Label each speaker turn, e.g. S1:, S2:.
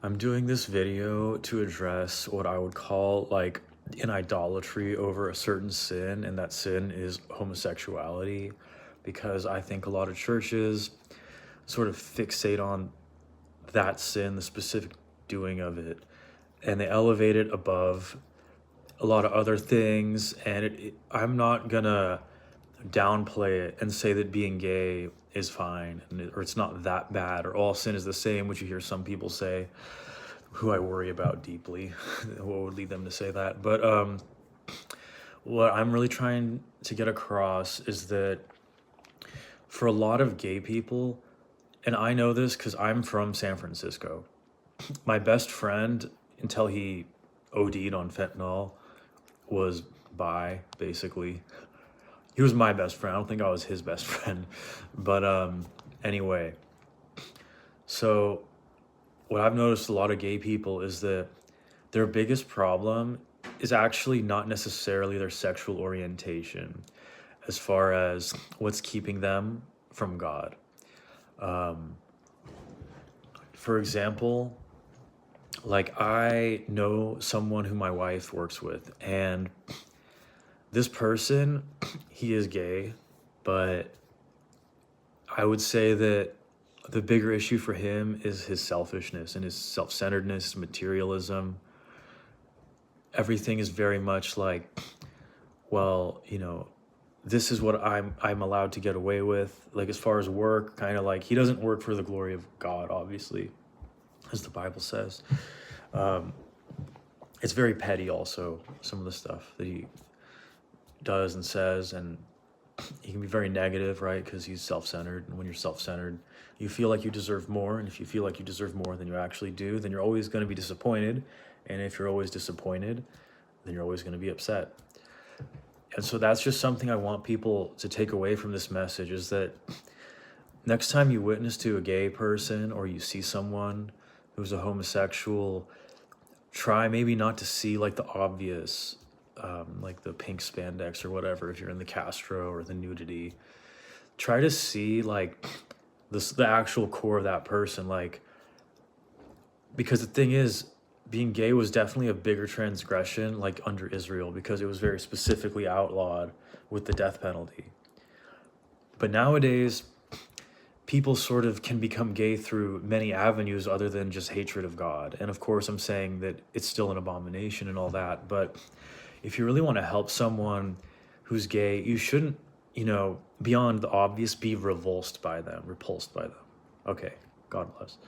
S1: I'm doing this video to address what I would call like an idolatry over a certain sin, and that sin is homosexuality, because I think a lot of churches sort of fixate on that sin, the specific doing of it, and they elevate it above a lot of other things. And I'm not gonna downplay it and say that being gay is fine or it's not that bad or all sin is the same, which you hear some people say, who I worry about deeply. What would lead them to say that? But what I'm really trying to get across is that for a lot of gay people, and I know this because I'm from San Francisco, my best friend, until he OD'd on fentanyl, was bi, basically. He was my best friend. I don't think I was his best friend. But anyway, so what I've noticed a lot of gay people is that their biggest problem is actually not necessarily their sexual orientation, as far as what's keeping them from God. Um, for example, like I know someone who my wife works with, and this person, he is gay, but I would say that the bigger issue for him is his selfishness and his self-centeredness, materialism. Everything is very much like, well, this is what I'm allowed to get away with. Like as far as work, kind of like he doesn't work for the glory of God, obviously, as the Bible says. Um, it's very petty also, some of the stuff that he does and says, and he can be very negative, right? Because he's self-centered, and when you're self-centered, you feel like you deserve more, and if you feel like you deserve more than you actually do, then you're always going to be disappointed, and if you're always disappointed, then you're always going to be upset. And so that's just something I want people to take away from this message, is that next time you witness to a gay person or you see someone who's a homosexual, try maybe not to see like the obvious, like the pink spandex or whatever, if you're in the Castro, or the nudity. Try to see like the actual core of that person, like, because the thing is, being gay was definitely a bigger transgression like under Israel, because it was very specifically outlawed with the death penalty. But nowadays, people sort of can become gay through many avenues other than just hatred of God. And of course, I'm saying that it's still an abomination and all that, but if you really want to help someone who's gay, you shouldn't, beyond the obvious, be repulsed by them. Okay, God bless.